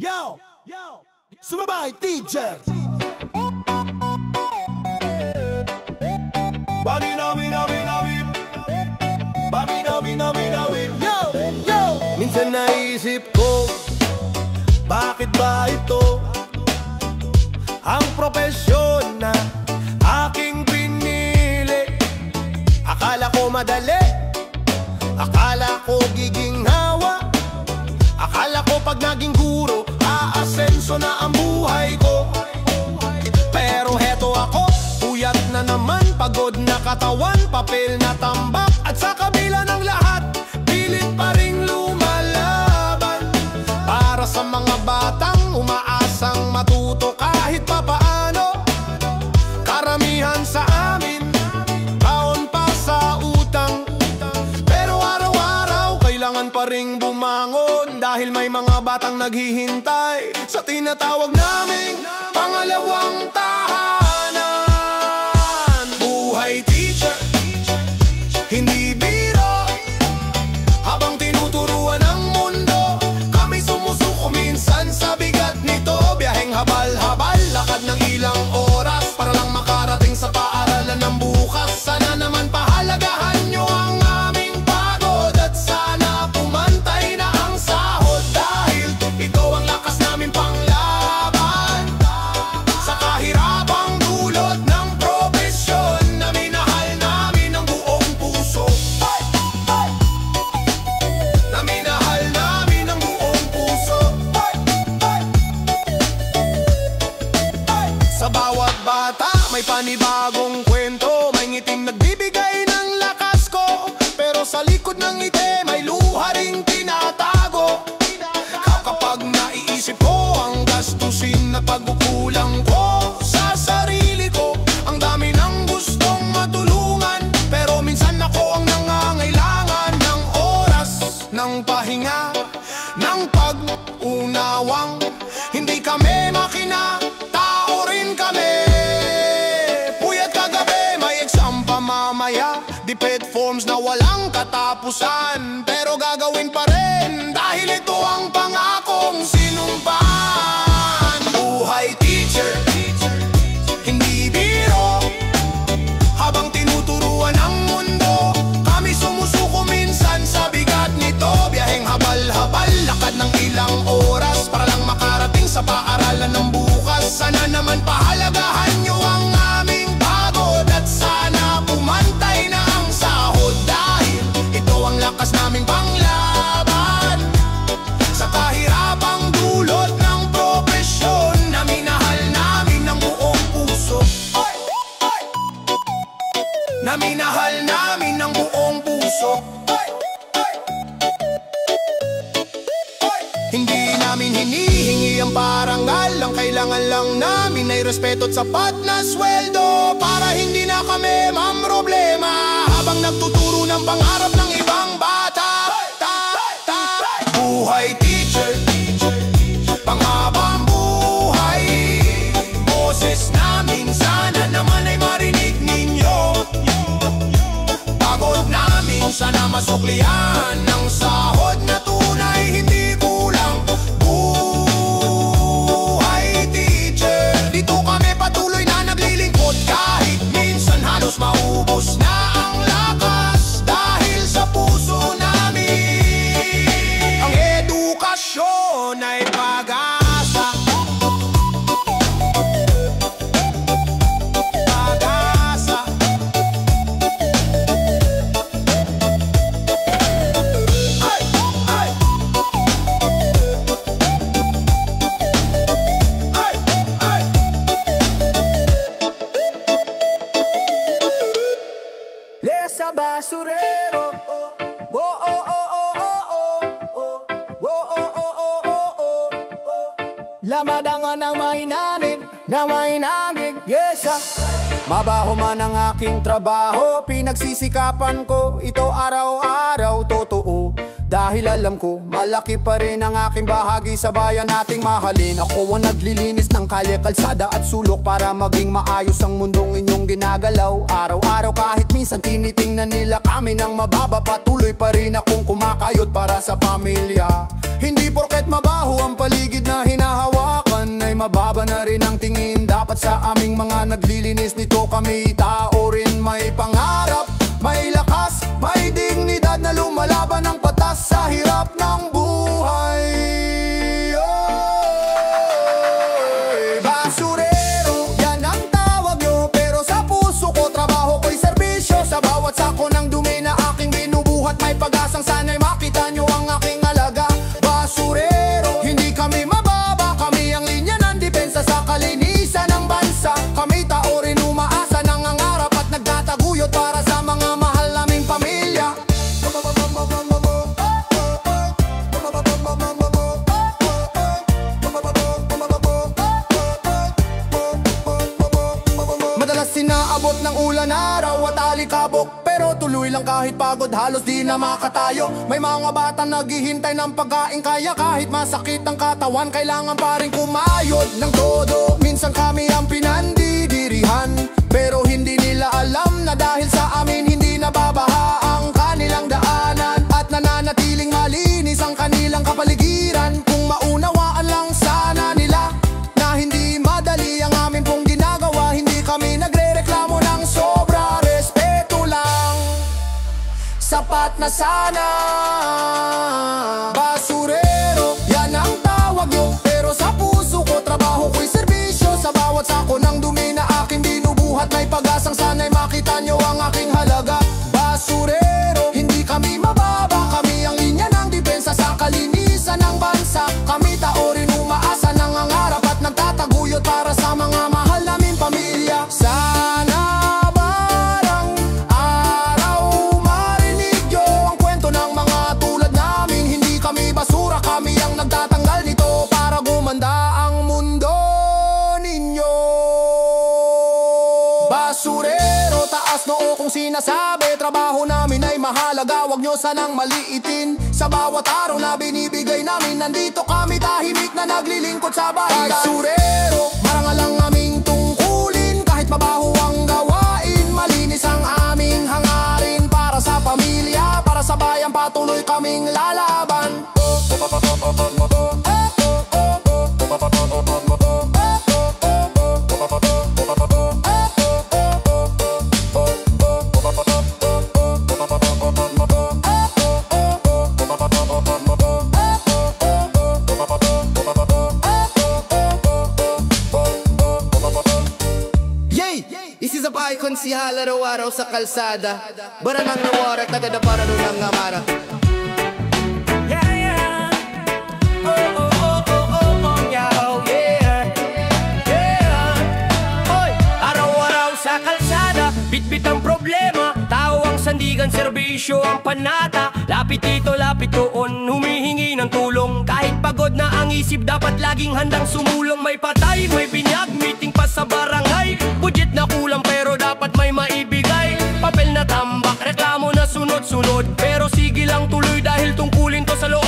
Yo! Sumabay, teacher! Yo! Minsan naisip ko, bakit ba ito ang propesyon na aking pinili? Akala ko madali, akala ko giginhawa, akala ko pag naging guro, aasenso na ang buhay ko. Pero heto ako, puyat na naman, pagod na katawan, papel na tambak. At sa kabila ng lahat, pilit pa ring lumalaban para sa mga batang umaasang matuto kahit papaano. Karamihan sa amin, taon pa sa utang, pero araw-araw kailangan pa ring bumangon dahil may mga batang naghihintay sa tinatawag naming pangalawang tahanan. Buhay teacher, hindi biro. Habang tinuturuan ang mundo, kami sumusuko minsan sa bigat nito. Biyaheng habal-habal, lakad ng ilang oras para lang makarating sa paaralan ng bukas. Sana naman pahalagahan nyo ang aming pagod at sana pumantay na ang sahod, dahil ito ang lakas namin panglaban sa kahirapang dulot ng propesyon na minahal namin ng buong puso. Na minahal namin ng buong puso. Sa bawat bata may panibagong kwento, may ngiting nagbibigay ng lakas ko, pero sa likod ng ngiti may luha ring tinatago. Kapag naiisip ko ang gastusin na pagkukulang ko sa sarili ko, ang dami ng gustong matulungan, pero minsan ako ang nangangailangan ng oras, ng pahinga, ng pag-unawang hindi kami makina, tao rin kami. Puyat kagabi, may exam pa mamaya, DepEd forms na walang katapusan, pero gagawin pa rin dahil ito ang pangakong sinumpaan. Buhay teacher, hindi biro. Habang tinuturuan ang mundo, kami sumusuko minsan sa bigat nito. Biyaheng habal-habal, lakad ng ilang oras para lang makarating sa paaralan ng bukas. Sana naman pahalagahan nyo ang aming pagod at sana pumantay na ang sahod, dahil ito ang lakas naming panglaban sa kahirapang dulot ng propesyon na minahal namin ng buong puso. Na minahal namin ng buong puso. Hindi namin hinihingi ang parangal, ang kailangan lang namin ay respeto at sapat na sweldo para hindi na kami mamroblema habang nagtuturo ng pangarap ng ibang bata. Buhay teacher, panghabang buhay, boses namin sana naman ay marinig ninyo. Pagod namin sana masuklian ng sahod na tunay, hindi kulang. Buhay teacher, dito kami patuloy na naglilingkod kahit minsan halos maubos na ang lakas, dahil sa puso namin ang edukasyon ay pag-asa. Pag-asa. Ay, ay. Ay, ay. Lesa basurero, oh, oh, oh, oh, oh, oh, oh, oh, oh, oh, oh, oh. Lamadangan ng mahinanin, na mahinagig, yesa. Mabaho man ang aking trabaho, pinagsisikapan ko ito araw-araw, totoo. Dahil alam ko, malaki pa rin ang aking bahagi sa bayan nating mahalin. Ako ang naglilinis ng kalye, kalsada at sulok para maging maayos ang mundong inyong ginagalaw. Araw-araw kahit minsan tinitingnan nila kami ng mababa, patuloy pa rin akong kumakayod para sa pamilya. Hindi porket mabaho ang paligid na mababa na rin ang tingin dapat sa aming mga naglilinis nito. Kami tao rin may pangarap, may lakas, may dignidad na lumalaban ng patas sa hirap ng buhay. Basurero, yan ang tawag nyo, pero sa puso ko trabaho ko'y serbisyo. Sa bawat sako ng dumi na aking binubuhat, may pag-asang sana'y makita nyo ang aking alaga. Basurero, hindi kami mababa, kami ang linya ng depensa sa kalinisan ng bansa. Kami tao rin umaasa, nangangarap at nagtataguyod para sa mga mahal naming pamilya. Madalas sinaabot ng ulan araw at alikabok, pero tuloy lang kahit pagod, halos di na makatayo. May mga bata naghihintay ng pagkain, kaya kahit masakit ang katawan, kailangan pa rin kumayod ng todo. Minsan kami ang pinandidirihan, pero hindi nila alam na dahil sa amin hindi nababaha ang kanilang daanan at nananatiling malinis ang kanilang kapaligiran. Kung maunawaan lang sana nila na hindi madali ang amin pong ginagawa, hindi kami nagrereklamo ng sobra, respeto lang, sapat na sana. Basurero, yan ang tawag nyo, pero sa puso ko trabaho ko'y serbisyo. Sa bawat sako ng dumi na aking binubuhat, may pag-asang sana'y makita nyo ang aking halaga. Basurero, hindi kami mababa, kami ang linya ng depensa sa kalinisan ng bansa. Kami tao rin umaasa, nangangarap at nagtataguyod para sa mga mahal naming pamilya. Sana barang araw marinig nyo ang kwento ng mga tulad namin. Hindi kami basura, kami ang nagtatanggal nito para gumanda ang mundo ninyo. Basurero, taas noo kung sinasabi, trabaho namin ay mahalaga, wag nyo sanang maliitin. Sa bawat araw na binibigay namin, nandito kami tahimik na naglilingkod sa bayan. Basurero, marangal ang aming tungkulin, kahit mabaho ang gawain, malinis ang aming hangarin. Para sa pamilya, para sa bayan, patuloy kaming lalaban. Konsihal araw-araw sa kalsada, baranang nawarak na tadapara nun ang amara. Yeah, yeah. Oh, oh, oh, oh, oh, oh, yeah, oh, yeah. Yeah. Oy, araw-araw sa kalsada, bit-bit ang problema, tao ang sandigan, serbisyo ang panata. Lapit dito, lapit doon, humihingi ng tulong. Kahit pagod na ang isip, dapat laging handang sumulong. May patay, may binyag, meeting pa sa barangay. Budget na kulang pero dapat may maibigay. Papel na tambak, reklamo na sunod-sunod, pero sige lang tuloy dahil tungkulin to sa loob.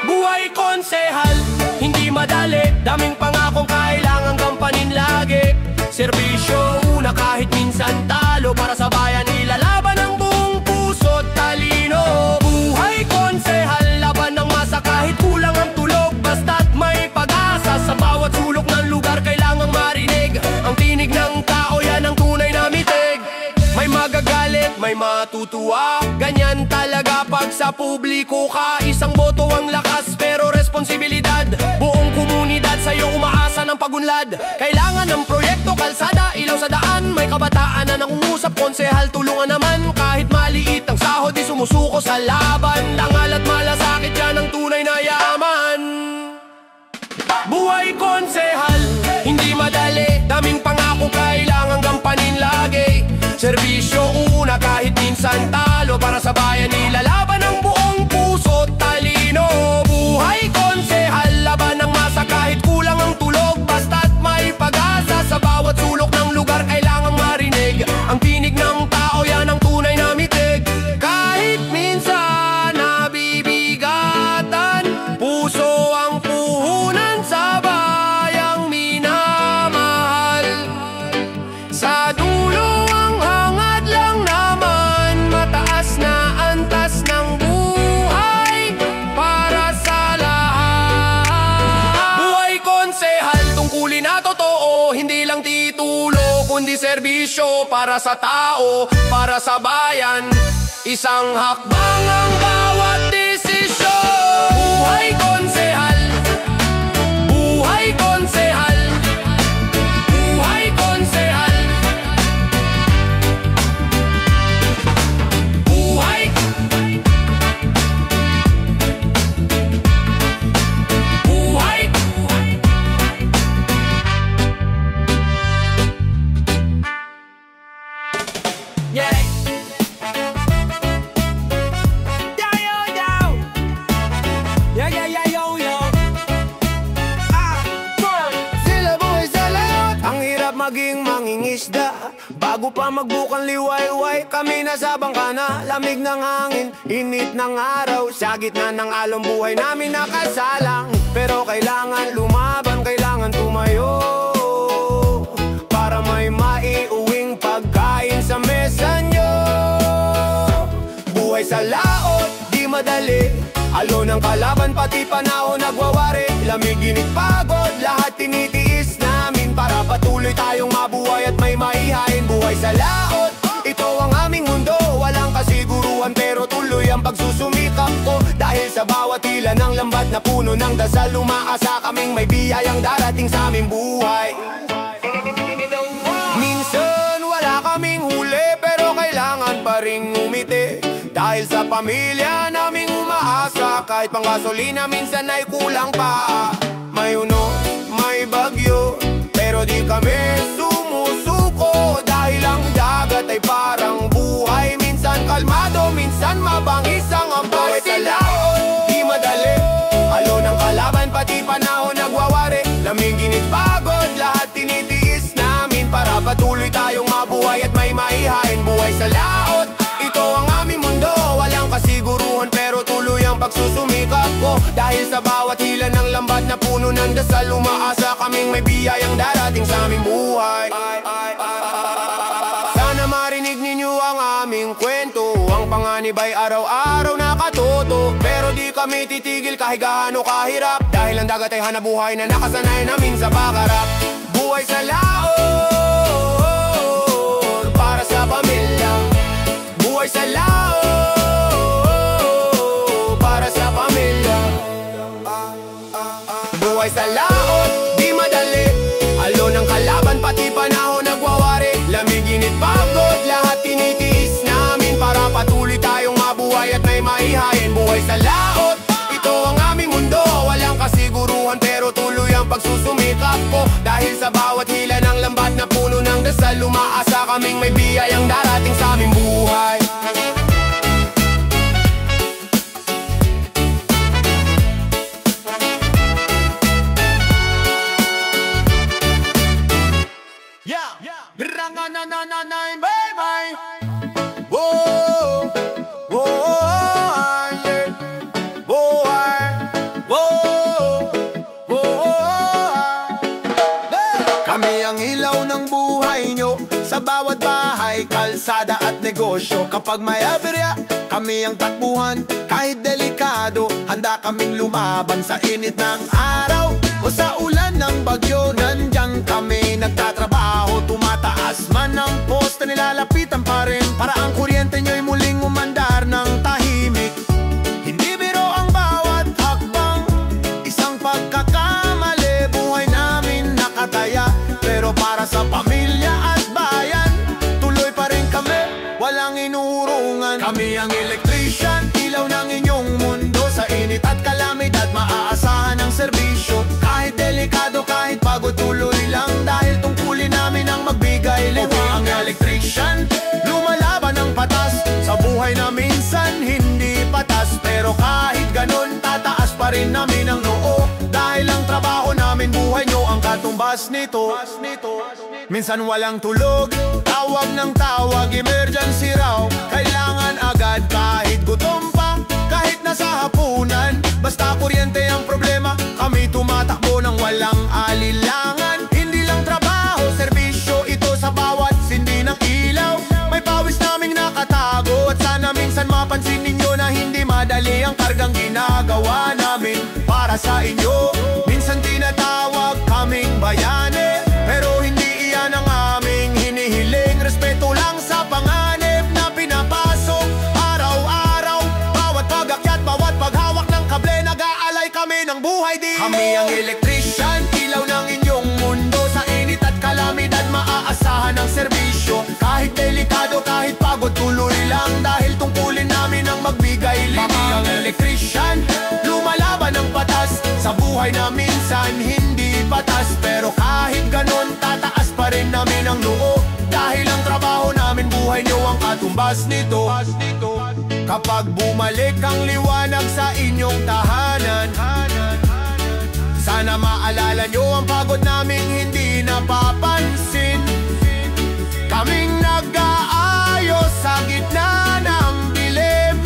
Buhay konsehal, hindi madali, daming pangakong kailangang gampanin lagi. Serbisyo una kahit minsan talo, para sa bayan ilalaban ang buong puso't talino. Buhay konsehal, laban ng masa kahit kulang ang tulog, basta't may pag-asa. Sa bawat sulok ng lugar kailangang marinig ang tinig ng tao, yan ang tunay na mitig. May magagalit, may matutuwa, ganyan talaga pag sa publiko ka. Isang boto ang lakas pero responsibilidad, buong komunidad sa'yo umaasa ng pagunlad. Kailangan ng proyekto, kalsada, ilaw sa daan, may kabataan na nangungusap, konsehal tulungan naman. Kahit maliit ang sahod, di sumusuko sa laban. Dangal at malasakit, yan ang tunay na yaman. Buhay konsehal, hindi madali, daming pangako kailangang gampanin lagi. Serbisyo una kahit minsan talo, para sa bayan ilalaban ang buong puso't talino. Buhay konsehal, laban ng masa kahit kulang ang tulog, basta't may pag-asa. Sa bawat sulok ng lugar kailangang marinig ang tinig ng tao, yan ang tunay na mitig. Kahit minsan nabibigatan, puso ang puhunan sa bayang minamahal. Sa dulo ang hangad lang naman, mataas na antas ng hindi lang titulo, kundi serbisyo para sa tao, para sa bayan. Isang hakbang ang bawat desisyon. Buhay konsehal, buhay konsehal, buhay konsehal, buhay. Buhay. Yeah. Maging mangingisda bago pa magbukang liwayway, kami nasa bangka na, lamig ng hangin, init ng araw. Sa gitna ng alon buhay namin nakasalang, pero kailangan lumaban, kailangan tumayo para may maiuwing pagkain sa mesa nyo. Buhay sa laot, di madali, alon ng kalaban, pati panahon nagwawari. Lamig, init, pagod, lahat tinitiis namin para patuloy tayong mabuhay at may maihain. Buhay sa laot, ito ang aming mundo, walang kasiguruhan pero tuloy ang pagsusumikap ko. Dahil sa bawat hila ng lambat na puno ng dasal, umaasa kaming may biyayang darating sa aming buhay. Minsan wala kaming huli pero kailangan pa ring umiti, dahil sa pamilya naming umaasa. Kahit pang gasolina minsan ay kulang pa. May uno, may bagyo, pero di kami sumusuko, dahil ang dagat ay parang buhay. Minsan kalmado, minsan mabangis ang buhay sa laot. Di madali, alon ng kalaban, pati panahon nagwawari. Lamig, init, pagod, lahat tinitiis namin para patuloy tayong mabuhay at may maihain. Buhay sa laot, ito ang aming mundo, walang kasiguruhan pero tuloy ang pagsusumikap ko. Dahil sa bawat hila ng lambat na puno ng dasal, umaasa kaming may biyayang darating sa aming buhay. Sana marinig ninyo ang aming kwento, ang panganib ay araw-araw nakatuto. Pero di kami titigil kahit gaano kahirap, dahil ang dagat ay hanabuhay na nakasanay namin sa pagarap. Buhay sa laot, para sa pamilya. Buhay sa laot, para sa pamilya. Buhay sa laot, di madali, alon ng kalaban, pati panahon nagwawari. Lamig, init, pagod, lahat tinitiis namin para patuloy tayong mabuhay at may maihain. Buhay sa laot, ito ang aming mundo, walang kasiguruhan pero tuloy ang pagsusumikap ko. Dahil sa bawat hila ng lambat na puno ng dasal, umaasa kaming may biyayang darating sa aming buhay. Kami ang ilaw ng buhay nyo, sa bawat bahay, kalsada at negosyo. Kapag may aberya, kami ang takbuhan, kahit delikado. Handa kaming lumaban sa init ng araw o sa ulan ng bagyo. Nandiyan kami nagtatrabaho, tumataas man ang poste, nilalapitan pa rin para ang kuryente nyo'y muling umandar ng tahimik. Hindi biro ang bawat hakbang, isang pagkakamali, buhay namin nakataya. Pero para sa pamilya at bayan, tuloy pa rin kami, walang inuurungan. Kami ang electrician, ilaw ng inyong mundo, sa init at kalamidad maaasahan ang serbisyo. Kahit delikado, kahit pagod, tuloy lang, dahil tungkulin namin ang magbigay liwanag. Kami ang electrician, lumalaban ng patas, sa buhay na minsan hindi patas. Pero kahit ganun, tataas pa rin namin ang noo, dahil ang trabaho namin, buhay nyo ang katumbas nito. Minsan walang tulog, tawag ng tawag, emergency raw, kailangan agad kahit gutom pa, kahit nasa hapunan. Basta kuryente ang problema, kami tumatakbo ng walang alilangan. Hindi lang trabaho, serbisyo ito sa bawat sindi ng ilaw. May pawis naming nakatago, at sana minsan mapansin ninyo na hindi madali ang kargang ginagawa namin para sa inyo. Minsan tinatawag kaming bayani, pero hindi kami ng buhay din. Kami ang electrician, ilaw ng inyong mundo. Sa init at kalamidad, maaasahan ang serbisyo. Kahit delikado, kahit pagod, tuloy lang. Dahil tungkulin namin ang magbigay libang. Kami ang electrician, lumalaban ng batas. Sa buhay na minsan hindi patas, pero kahit ganon, tataas pa rin namin ang loob. Dahil ang trabaho namin, buhay nyo ang katumbas nito. Kapag bumalik ang liwanag sa inyong tahanan, sana maalala nyo ang pagod naming hindi napapansin. Kaming nag-aayos sa gitna ng dilim,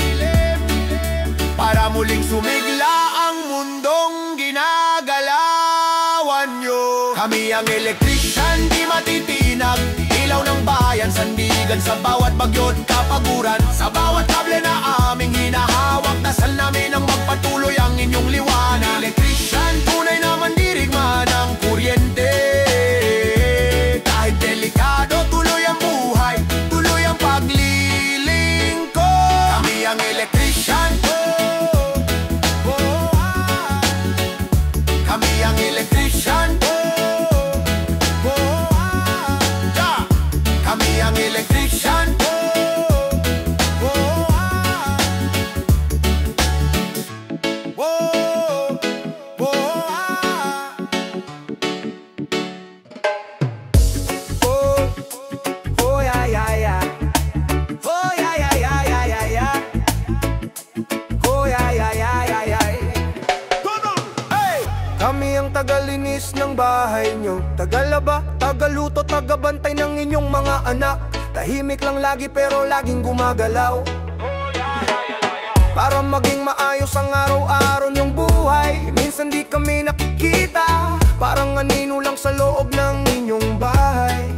para muling sumigla ang mundong ginagalawan nyo. Kami ang electrician, di matitinag, ilaw ng bayan, sandigan sa bawat bagyo't kapaguran. Sa bawat kable na aming hinahawak, dasal namin ang magpatuloy ang inyong liwanag. Electrician, tunay na mandirigma ng kuryente. Kahit delikado, tuloy ang buhay, tuloy ang paglilingkod. Kami ang electrician, kami ang electrician, kami ang electrician. Kami ang tagalinis ng bahay nyo, tagalaba, tagaluto, tagabantay ng inyong mga anak. Tahimik lang lagi pero laging gumagalaw, para maging maayos ang araw-araw nyong buhay. Minsan di kami nakikita, parang anino lang sa loob ng inyong bahay.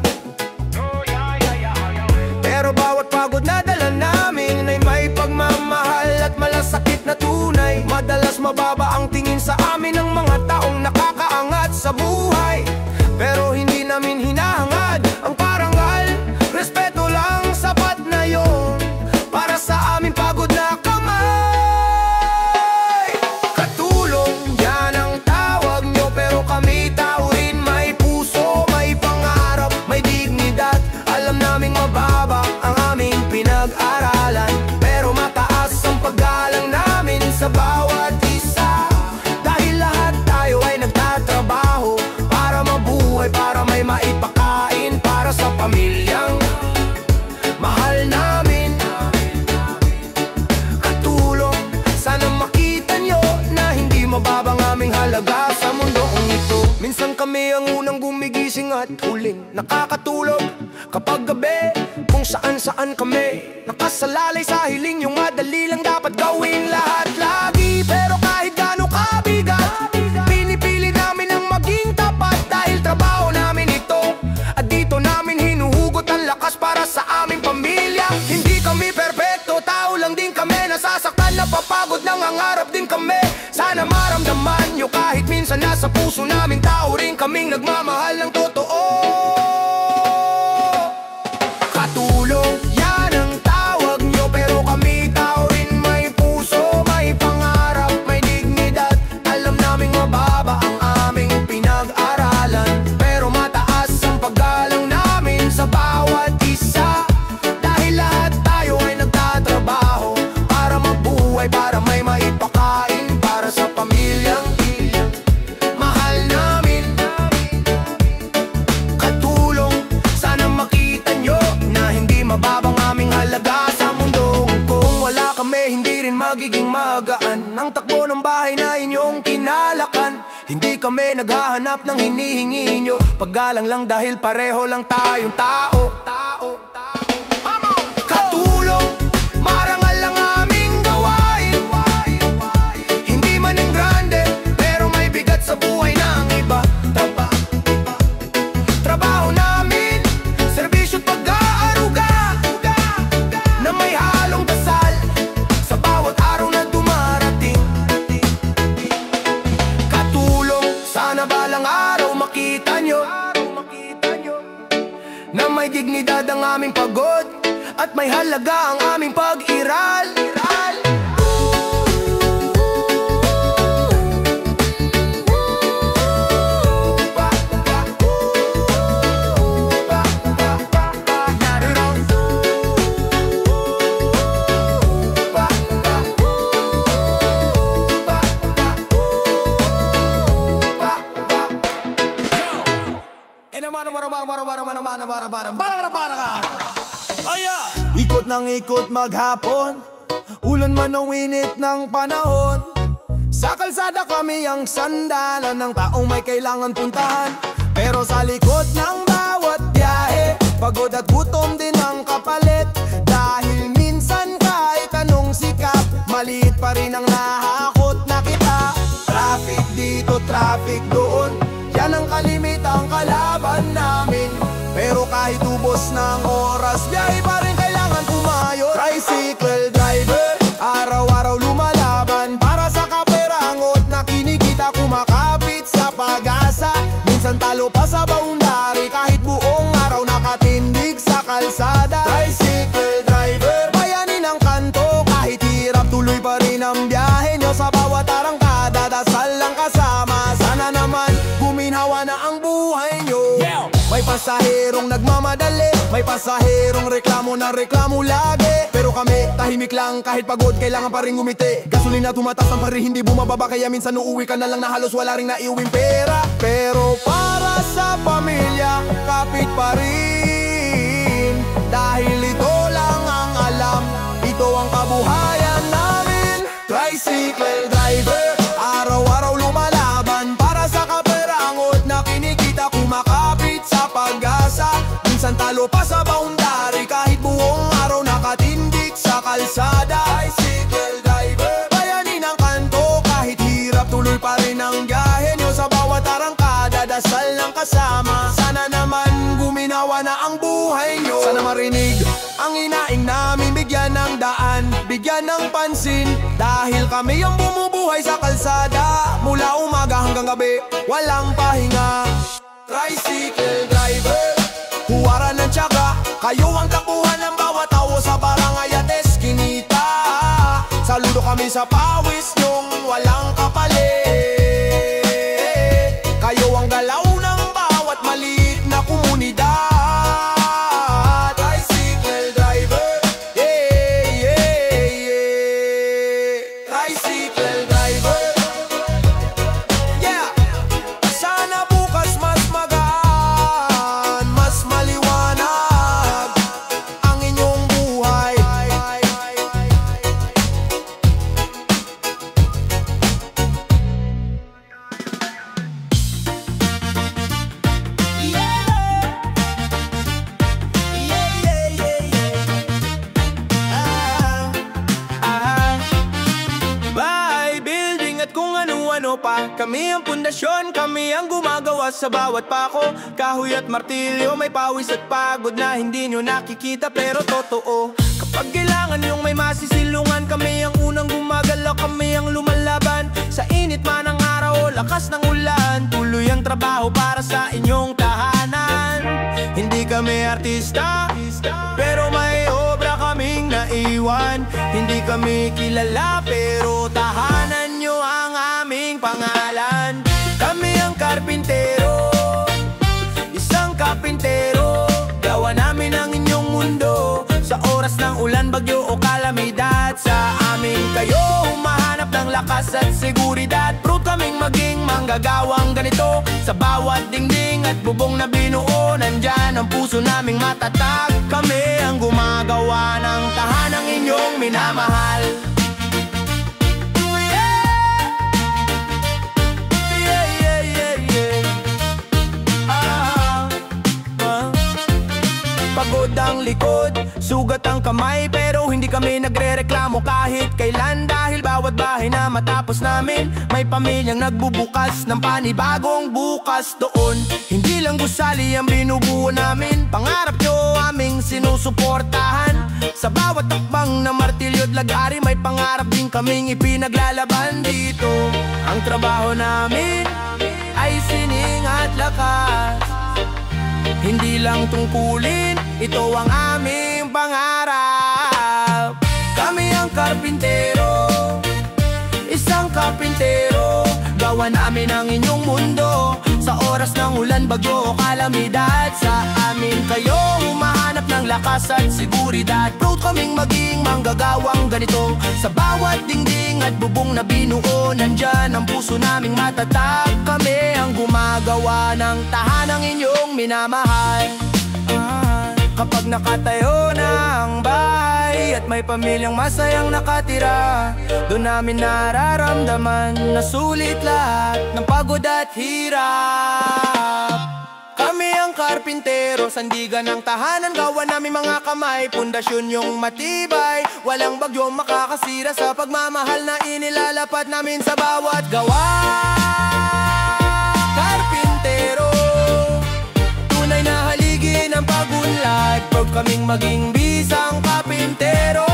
Pero bawat pagod na dala namin ay may pagmamahal at malasakit na tunay. Madalas mababa ang tingin sa amin ng mga taong nakakaangat sa buhay, pero hindi namin hinahangad ang parangal. Respeto lang sapat na yon para sa amin pagod na kamay. Katulong, yan ang tawag nyo, pero kami tao rin. May puso, may pangarap, may dignidad. Alam naming mababa ang aming pinag-aralan, pero mataas ang paggalang namin sa bawat isa. Dahil lahat tayo ay nagtatrabaho para mabuhay, para may maipakain para sa pamilyang mahal namin. Katulong, sana makita nyo na hindi mababang aming halaga sa mundong ito. Minsan kami ang unang gumigising at huling nakakatulog kapag gabi, kung saan-saan kami nakasalalay sa hiling. Yung madali lang dapat gawin lahat lagi, pero kahit gaano kabigat, pinipili namin ang maging tapat. Dahil trabaho namin ito, at dito namin hinuhugot ang lakas para sa aming pamilya. Hindi kami perpekto, tao lang din kami, nasasaktan, napapagod, nangangarap din kami. Sana maramdaman nyo kahit minsan nasa puso namin, tao rin kaming nagmamahal ng totoo. Katulong, yan ang tawag nyo, pero kami tao rin. May puso, may pangarap, may dignidad. Alam naming mababa ang aming pinag-aralan, pero mataas ang paggalang namin sa bawat isa. Dahil lahat tayo ay nagtatrabaho para mabuhay, para may maipakain para sa pamilyang mahal namin. Katulong, sana makita nyo na hindi mababang aming halaga sa mundong. Kung wala kami, hindi rin magiging magaan ang takbo ng bahay na inyong kinalakan. Hindi kami naghahanap ng hinihingi nyo, paggalang lang dahil pareho lang tayong tao. Katulong, marangal lang aming gawain. Hindi man yung grande, pero may bigat sa buhay ng iba. Trabaho namin, serbisyo't pag-aaruga, na may halong dasal sa bawat araw na dumarating. Katulong, sana balang araw makita nyo na may dignidad ang aming pagod at may halaga ang aming pag-iral. Ikot ng ikot maghapon, ulan man ang init ng panahon. Sa kalsada kami ang sandalan ng taong may kailangan puntahan. Pero sa likod ng bawat biyahe, pagod at gutom din ang kapalit. Dahil minsan kahit anong sikap, maliit pa rin ang nahakot na kita. Traffic dito, traffic doon, yan ang kalimitang kalaban namin. Pero kahit ubos ng oras, biyahe pa rin kailangan kumayon. Tricycle driver, araw-araw lumalaban para sa kaperangot na kinikita, kumakapit sa pag-asa. Minsan talo pa sa boundary, kahit buong araw nakatindig sa kalsada. Tricycle driver, bayanin ang kanto, kahit hirap tuloy pa rin ang biyahe nyo. Sa bawat arangkada, dasal lang kasama, sana naman guminhawa na ang buhay nyo. May pasaherong nagmamadali, may pasaherong reklamo na reklamo lagi. Pero kami, tahimik lang, kahit pagod, kailangan pa rin ngumiti. Gasolina tumataas ang pari, hindi bumababa, kaya minsan uuwi ka na lang na halos wala ring naiuwing pera. Pero para sa pamilya, kapit pa rin, dahil ito lang ang alam, ito ang kabuhayan namin. Tricycle driver, araw-araw lumalaban para sa kaperangot na kinikita, kumakapit sa pag-asa. Minsan talo pa sa boundary, kahit buong araw nakatindig sa kalsada. Tricycle driver, bayanin ang kanto, kahit hirap tuloy pa rin ang biyahe nyo. Sa bawat arangkada, dasal ng kasama, sana naman guminawa na ang buhay nyo. Sana marinig ang inaing namin, bigyan ng daan, bigyan ng pansin, dahil kami ang bumubuhay sa kalsada. Mula umaga hanggang gabi, walang pahinga. Tricycle driver, huwaran ng tiyaga, kayo ang takuhan ng bawat tao sa barangay at eskinita. Saludo kami sa pawis nyong walang kapalit, kayo ang galaw ng bawat maliit na komunidad. Tricycle driver, yeah, yeah, yeah. Tricycle driver, yeah. Sana bukas mas magaan, mas maliwanag ang inyong buhay. Bahay, building at kung ano-ano pa, kami ang pundasyon, kami ang gumagawa sa bawat pako. Kahoy at martilyo, may pawis at pagod na hindi nyo nakikita pero totoo. Kapag kailangan yung may masisilungan, kami ang unang gumagalaw, kami ang lumalaban. Sa init man ng araw o lakas ng ulan, tuloy ang trabaho para sa inyong tahanan. Hindi kami artista, pero may obra kaming naiwan. Hindi kami kilala, pero tahanan nyo ang aming pangalan. Kami ang karpintero, isang kapintero, gawa namin ang inyong mundo. Sa oras ng ulan, bagyo o kalamidad, sa amin kayo humahanap ng lakas at seguridad. Proud kaming maging manggagawang ganito. Sa bawat dingding at bubong na binuo, nandyan ang puso naming matatag. Kami ang gumagawa ng tahanang inyong minamahal. Pagod ang likod, sugat ang kamay, pero hindi kami nagre-reklamo kahit kailan. Dahil bawat bahay na matapos namin, may pamilyang nagbubukas ng panibagong bukas doon. Hindi lang gusali ang binubuo namin, pangarap nyo aming sinusuportahan. Sa bawat takbang na martilyo't lagari, may pangarap din kaming ipinaglalaban dito. Ang trabaho namin ay sining at lakas, hindi lang tungkulin, ito ang aming pangarap. Kami ang karpintero, isang kapintero, gawa namin ang inyong mundo. Sa oras ng ulan, bagyo o kalamidad, sa amin kayo humahanap ng lakas at seguridad. Proud kaming maging manggagawang ganito. Sa bawat dingding dingding at bubong na binuo. Nandyan ang puso naming matatag. Kami ang gumagawa ng tahanang inyong minamahal. Kapag nakatayo na ang bahay at may pamilyang masayang nakatira, doon namin nararamdaman na sulit lahat ng pagod at hirap. Kami ang karpintero, sandigan ng tahanan, gawa namin mga kamay, pundasyon yung matibay. Walang bagyo makakasira sa pagmamahal na inilalapat namin sa bawat gawa. Karpintero, tunay na haligi ng pagunlad. Pag kaming maging bisang kapintero,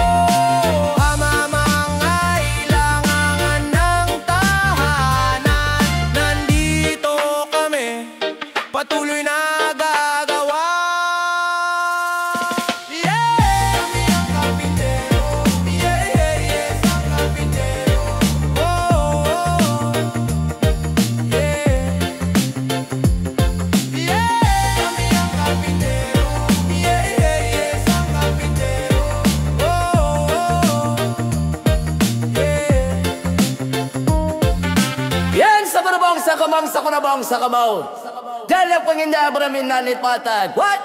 mamamangailangan ng tahanan. Nandito kami, patuloy na gagawa. Yeah! Kami ang karpintero. Yeah, yeah, yes, ang karpintero. Oh, oh, oh. Yeah. Yeah! Kami ang karpintero. Yeah, yeah, yes, ang karpintero. Oh, oh, oh. Yeah. Yan sa barabang sa kamang sa kunabang sa kamaw. Diyan ang panginda maraming nalipatan. What?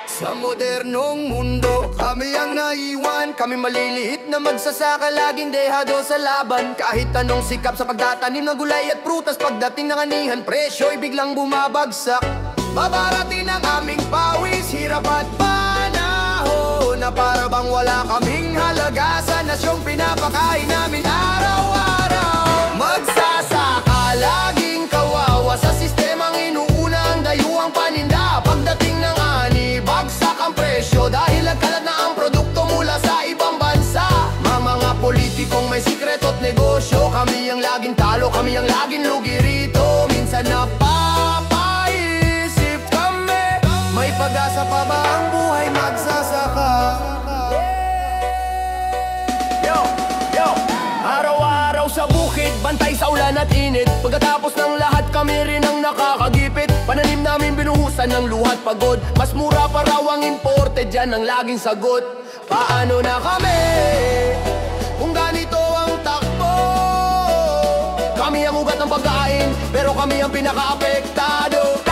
Sa modernong mundo, kami ang naiwan. Kami maliliit na magsasaka, laging dehado sa laban. Kahit anong sikap sa pagtatanim ng gulay at prutas, pagdating ng anihan, presyo'y biglang bumabagsak. Babarating ang aming pawis, hirap at panahon na para bang wala kaming halaga sa nasyong pinapakain namin araw-araw. Magsasaka, laging kawawa sa sistemang inuuna ang dayuhang paninda. Pagdating ng ani, bagsak ang presyo dahil nagkalat na ang produkto mula sa ibang bansa. Mga politikong may sikreto at negosyo, kami ang laging talo, kami ang laging lugi rito. Minsan napapaisip kami, may pag-asa pa ba ang buhay magsasaka? Yo, yo. Araw-araw sa bukid, bantay sa ulan at init. Pagkatapos ng lahat, kami rin ang nakakagipit. Pananim namin binuhusan ng luhat pagod. Mas mura pa raw ang imported, dyan ang laging sagot. Paano na kami kung ganito ang takbo? Kami ang ugat ng pagkain, pero kami ang pinaka-apektado.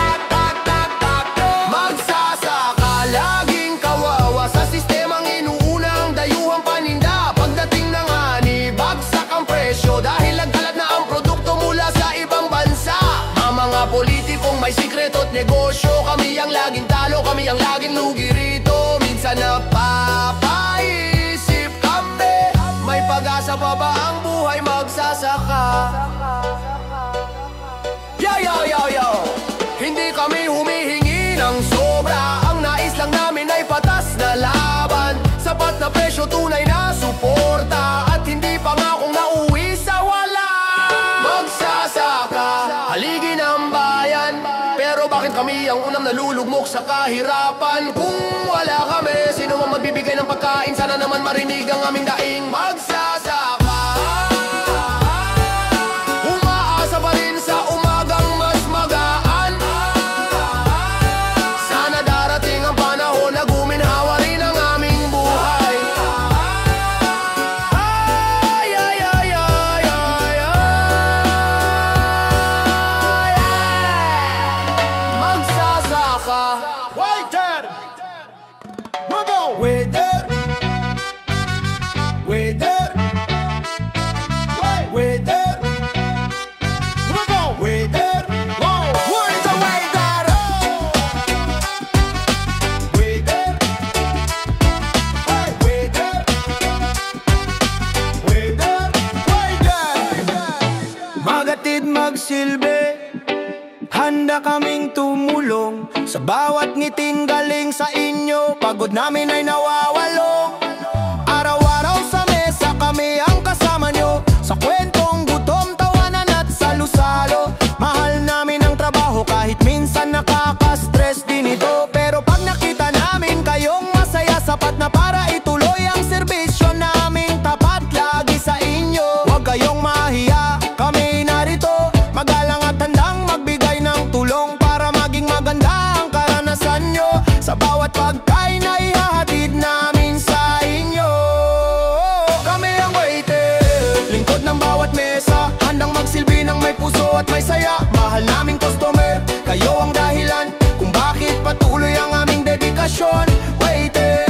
Magsasaka, laging kawawa sa sistemang inuuna ang dayuhang paninda. Pagdating ng ani, bagsak ang presyo dahil nagkalat na ang produkto mula sa ibang bansa. Ang mga politikong may sikreto at negosyo, kami ang laging talo, kami ang laging lugi rito. Minsan napapaisip kami, may pag-asa pa ba ang buhay magsasaka? Yo, yo, yo, yo! Hindi kami humihingi ng sobra, ang nais lang namin ay patas na laban. Sapat na presyo, tunay na suporta, at hindi pangakong nauwi sa wala. Magsasaka, haligi ng bayan, pero bakit kami ang unang nalulugmok sa kahirapan? Kung wala kami, sino man magbibigay ng pagkain? Sana naman marinig ang aming daing. Magsasaka, umaasa pa rin sa umagang mas magaan. Sana darating ang panahon na guminhawa rin ang aming buhay. Ay, ay, ay, ay, ay, ay. Magsasaka. Waiter! Mago! Waiter! Waiter! Waiter! Mago! Waiter! Where's the waiter? Waiter! Waiter! Waiter! Waiter! Magatid magsilbi, handa kaming tumulong sa bawat ngiting galing sa inyo. Pagod namin ay nawawalong. Araw-araw sa mesa kami ang kasama nyo, sa kwentong gutom, tawanan at salo-salo. Mahal namin ang trabaho kahit minsan nakaka-stress din ito. Pero pag nakita namin kayong masaya, sapat na para ituloy ang serbisyo namin. Tapat lagi sa inyo, huwag kayong mahiya, kami narito. Magalang at handang magbigay ng tulong para maging maganda ang karanasan nyo. Sa bawat pagkain na ihahatid namin sa inyo. Kami ang waiter. puso at may saya. Mahal naming customer, kayo ang dahilan kung bakit patuloy ang aming dedikasyon. Waiter,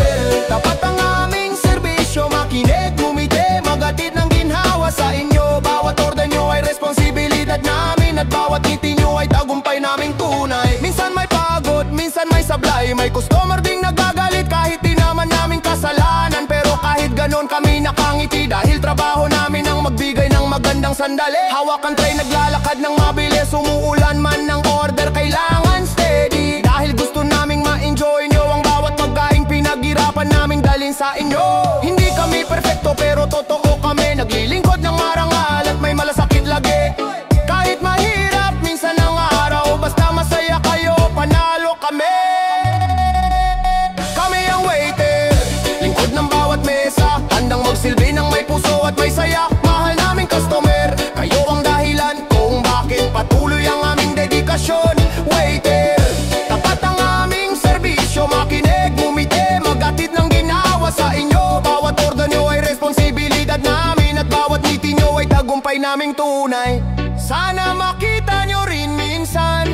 tapat ang aming serbisyo, makinig, ngumiti, magatid ng ginhawa sa inyo. Bawat order nyo ay responsibilidad namin, at bawat ngiti nyo ay tagumpay naming tunay. Minsan may pagod, minsan may sablay, may customer ding nagagalit kahit di naman naming kasalanan. Pero kahit ganon kami nakangiti, dahil trabaho namin ang magbigay ng magandang sandali. Hawak ang tray, naglalakad ng mabilis, umuulan man ng order, kailangan steady. Dahil gusto naming ma-enjoy nyo ang bawat pagkaing pinaghirapan naming dalhin sa inyo. Hindi kami perfecto pero totoo kami, naglilingkod ng marangal at may malasakit lagi. Kahit mahirap minsan ang araw, basta masaya kayo, panalo kami. Kami ang waiter, lingkod ng bawat mesa, handang magsilbi ng may puso at may saya. Mahal naming customer, kayo ang dahilan kung bakit patuloy ang aming dedikasyon. Waiter, tapat ang aming serbisyo, makinig, ngumiti, magatid ng ginawa sa inyo. Bawat order nyo ay responsibilidad namin, at bawat ngiti nyo ay tagumpay naming tunay. Sana makita nyo rin minsan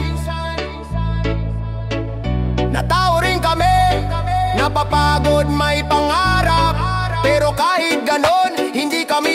na tao rin kami, napapagod, may pangarap, pero kahit ganon, hindi kami